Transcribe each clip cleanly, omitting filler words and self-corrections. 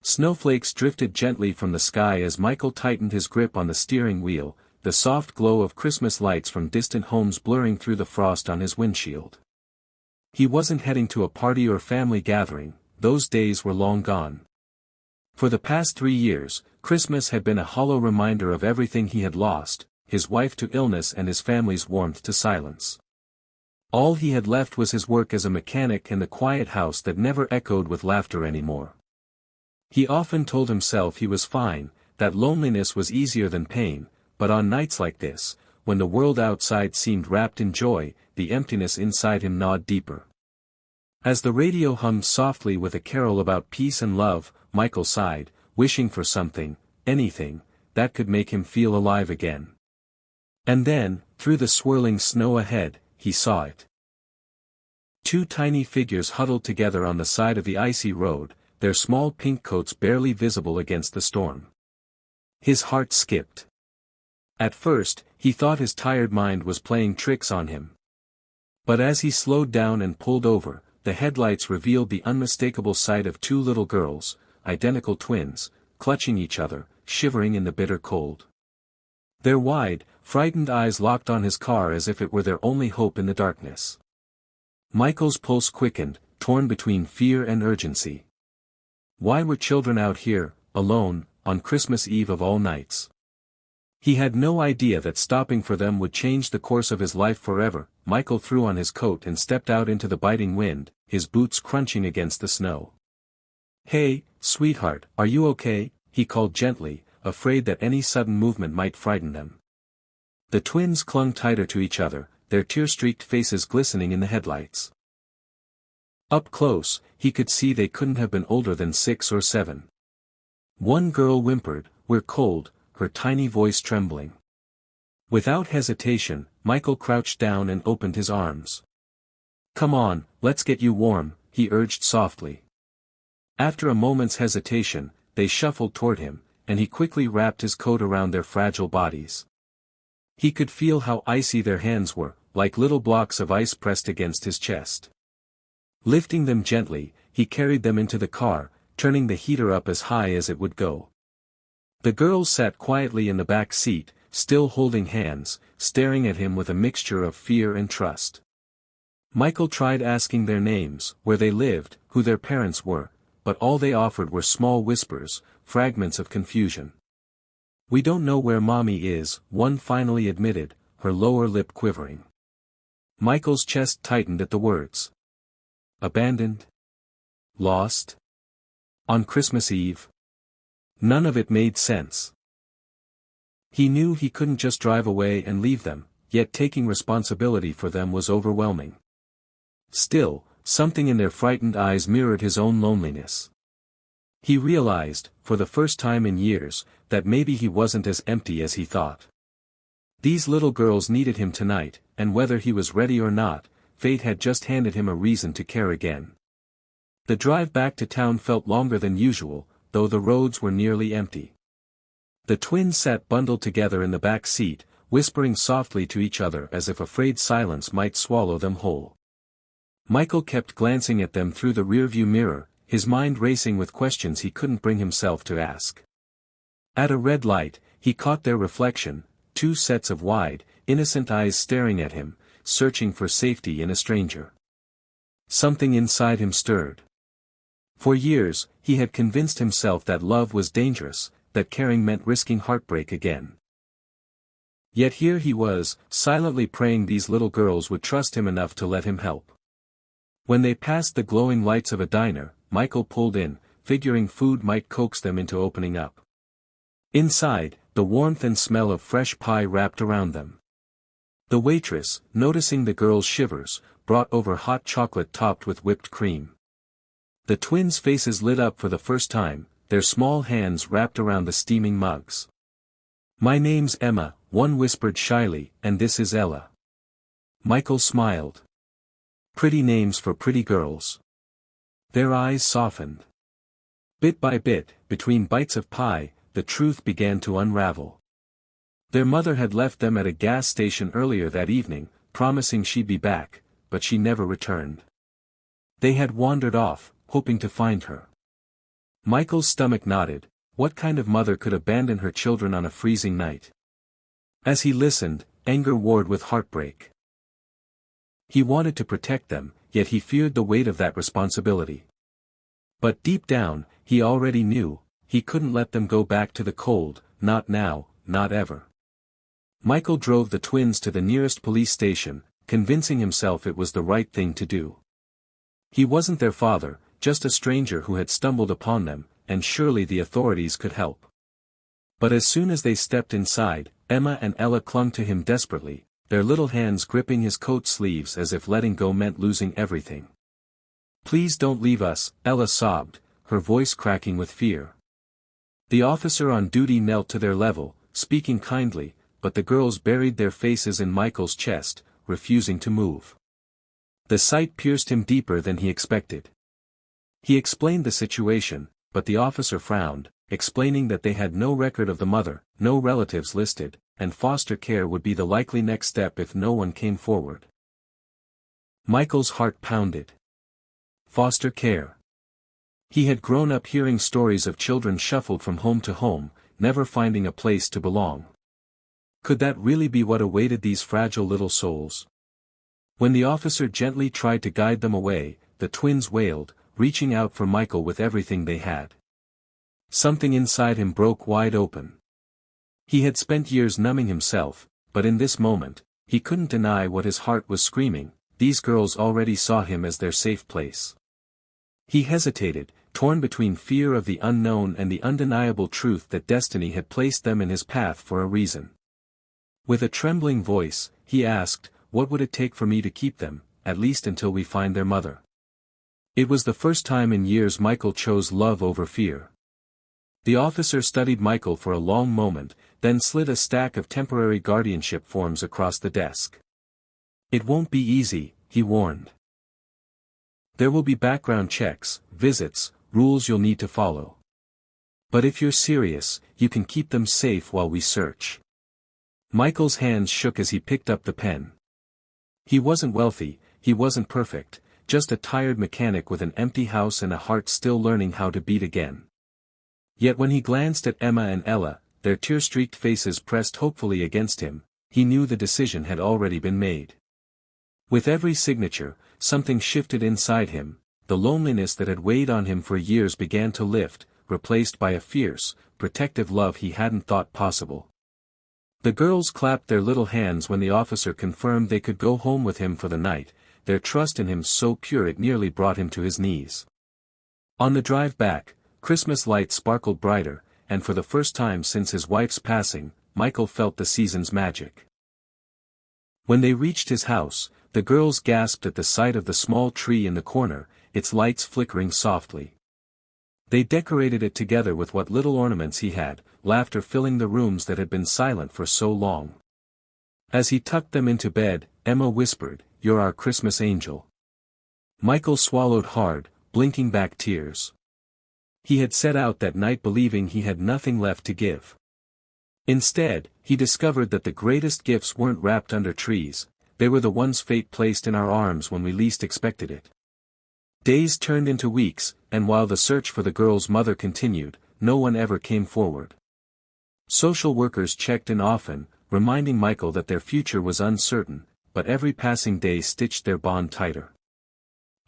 Snowflakes drifted gently from the sky as Michael tightened his grip on the steering wheel, the soft glow of Christmas lights from distant homes blurring through the frost on his windshield. He wasn't heading to a party or family gathering, those days were long gone. For the past 3 years, Christmas had been a hollow reminder of everything he had lost, his wife to illness and his family's warmth to silence. All he had left was his work as a mechanic and the quiet house that never echoed with laughter anymore. He often told himself he was fine, that loneliness was easier than pain, but on nights like this, when the world outside seemed wrapped in joy, the emptiness inside him gnawed deeper. As the radio hummed softly with a carol about peace and love, Michael sighed, wishing for something, anything, that could make him feel alive again. And then, through the swirling snow ahead, he saw it. 2 tiny figures huddled together on the side of the icy road, their small pink coats barely visible against the storm. His heart skipped. At first, he thought his tired mind was playing tricks on him. But as he slowed down and pulled over, the headlights revealed the unmistakable sight of 2 little girls, identical twins, clutching each other, shivering in the bitter cold. Their wide, frightened eyes locked on his car as if it were their only hope in the darkness. Michael's pulse quickened, torn between fear and urgency. Why were children out here, alone, on Christmas Eve of all nights? He had no idea that stopping for them would change the course of his life forever. Michael threw on his coat and stepped out into the biting wind, his boots crunching against the snow. "Hey, sweetheart, are you okay?" he called gently, afraid that any sudden movement might frighten them. The twins clung tighter to each other, their tear-streaked faces glistening in the headlights. Up close, he could see they couldn't have been older than 6 or 7. One girl whimpered, "We're cold," her tiny voice trembling. Without hesitation, Michael crouched down and opened his arms. "Come on, let's get you warm," he urged softly. After a moment's hesitation, they shuffled toward him, and he quickly wrapped his coat around their fragile bodies. He could feel how icy their hands were, like little blocks of ice pressed against his chest. Lifting them gently, he carried them into the car, turning the heater up as high as it would go. The girls sat quietly in the back seat, still holding hands, staring at him with a mixture of fear and trust. Michael tried asking their names, where they lived, who their parents were, but all they offered were small whispers, fragments of confusion. "We don't know where Mommy is," one finally admitted, her lower lip quivering. Michael's chest tightened at the words. Abandoned? Lost? On Christmas Eve? None of it made sense. He knew he couldn't just drive away and leave them, yet taking responsibility for them was overwhelming. Still, something in their frightened eyes mirrored his own loneliness. He realized, for the first time in years, that maybe he wasn't as empty as he thought. These little girls needed him tonight, and whether he was ready or not, fate had just handed him a reason to care again. The drive back to town felt longer than usual, though the roads were nearly empty. The twins sat bundled together in the back seat, whispering softly to each other as if afraid silence might swallow them whole. Michael kept glancing at them through the rearview mirror, his mind racing with questions he couldn't bring himself to ask. At a red light, he caught their reflection, 2 sets of wide, innocent eyes staring at him, searching for safety in a stranger. Something inside him stirred. For years, he had convinced himself that love was dangerous, that caring meant risking heartbreak again. Yet here he was, silently praying these little girls would trust him enough to let him help. When they passed the glowing lights of a diner, Michael pulled in, figuring food might coax them into opening up. Inside, the warmth and smell of fresh pie wrapped around them. The waitress, noticing the girls' shivers, brought over hot chocolate topped with whipped cream. The twins' faces lit up for the first time, their small hands wrapped around the steaming mugs. "My name's Emma," one whispered shyly, "and this is Ella." Michael smiled. Pretty names for pretty girls. Their eyes softened. Bit by bit, between bites of pie, the truth began to unravel. Their mother had left them at a gas station earlier that evening, promising she'd be back, but she never returned. They had wandered off, hoping to find her. Michael's stomach knotted. What kind of mother could abandon her children on a freezing night? As he listened, anger warred with heartbreak. He wanted to protect them, yet he feared the weight of that responsibility. But deep down, he already knew, he couldn't let them go back to the cold, not now, not ever. Michael drove the twins to the nearest police station, convincing himself it was the right thing to do. He wasn't their father, just a stranger who had stumbled upon them, and surely the authorities could help. But as soon as they stepped inside, Emma and Ella clung to him desperately, their little hands gripping his coat sleeves as if letting go meant losing everything. "Please don't leave us," Ella sobbed, her voice cracking with fear. The officer on duty knelt to their level, speaking kindly, but the girls buried their faces in Michael's chest, refusing to move. The sight pierced him deeper than he expected. He explained the situation, but the officer frowned, explaining that they had no record of the mother, no relatives listed, and foster care would be the likely next step if no one came forward. Michael's heart pounded. Foster care. He had grown up hearing stories of children shuffled from home to home, never finding a place to belong. Could that really be what awaited these fragile little souls? When the officer gently tried to guide them away, the twins wailed, reaching out for Michael with everything they had. Something inside him broke wide open. He had spent years numbing himself, but in this moment, he couldn't deny what his heart was screaming. These girls already saw him as their safe place. He hesitated, torn between fear of the unknown and the undeniable truth that destiny had placed them in his path for a reason. With a trembling voice, he asked, "What would it take for me to keep them, at least until we find their mother?" It was the first time in years Michael chose love over fear. The officer studied Michael for a long moment, then slid a stack of temporary guardianship forms across the desk. "It won't be easy," he warned. "There will be background checks, visits, rules you'll need to follow. But if you're serious, you can keep them safe while we search." Michael's hands shook as he picked up the pen. He wasn't wealthy, he wasn't perfect, just a tired mechanic with an empty house and a heart still learning how to beat again. Yet when he glanced at Emma and Ella, their tear-streaked faces pressed hopefully against him, he knew the decision had already been made. With every signature, something shifted inside him, the loneliness that had weighed on him for years began to lift, replaced by a fierce, protective love he hadn't thought possible. The girls clapped their little hands when the officer confirmed they could go home with him for the night, their trust in him so pure it nearly brought him to his knees. On the drive back, Christmas lights sparkled brighter, and for the first time since his wife's passing, Michael felt the season's magic. When they reached his house, the girls gasped at the sight of the small tree in the corner, its lights flickering softly. They decorated it together with what little ornaments he had, laughter filling the rooms that had been silent for so long. As he tucked them into bed, Emma whispered, "You're our Christmas angel." Michael swallowed hard, blinking back tears. He had set out that night believing he had nothing left to give. Instead, he discovered that the greatest gifts weren't wrapped under trees, they were the ones fate placed in our arms when we least expected it. Days turned into weeks, and while the search for the girl's mother continued, no one ever came forward. Social workers checked in often, reminding Michael that their future was uncertain, but every passing day stitched their bond tighter.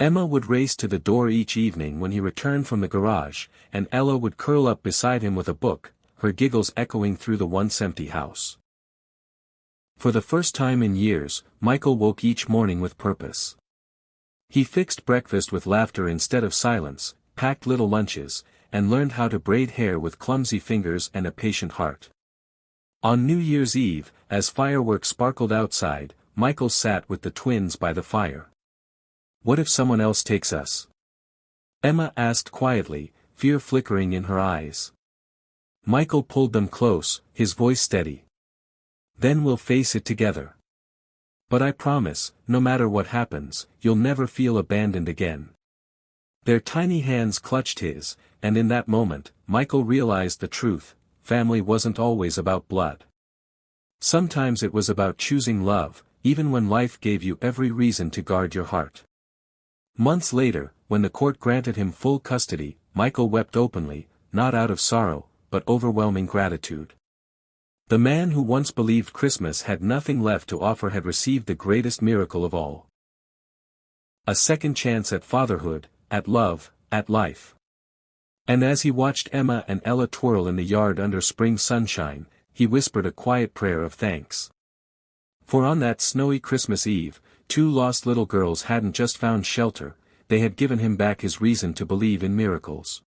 Emma would race to the door each evening when he returned from the garage, and Ella would curl up beside him with a book, her giggles echoing through the once empty house. For the first time in years, Michael woke each morning with purpose. He fixed breakfast with laughter instead of silence, packed little lunches, and learned how to braid hair with clumsy fingers and a patient heart. On New Year's Eve, as fireworks sparkled outside, Michael sat with the twins by the fire. "What if someone else takes us?" Emma asked quietly, fear flickering in her eyes. Michael pulled them close, his voice steady. "Then we'll face it together. But I promise, no matter what happens, you'll never feel abandoned again." Their tiny hands clutched his, and in that moment, Michael realized the truth: family wasn't always about blood. Sometimes it was about choosing love, even when life gave you every reason to guard your heart. Months later, when the court granted him full custody, Michael wept openly, not out of sorrow, but overwhelming gratitude. The man who once believed Christmas had nothing left to offer had received the greatest miracle of all. A second chance at fatherhood, at love, at life. And as he watched Emma and Ella twirl in the yard under spring sunshine, he whispered a quiet prayer of thanks. For on that snowy Christmas Eve, two lost little girls hadn't just found shelter, they had given him back his reason to believe in miracles.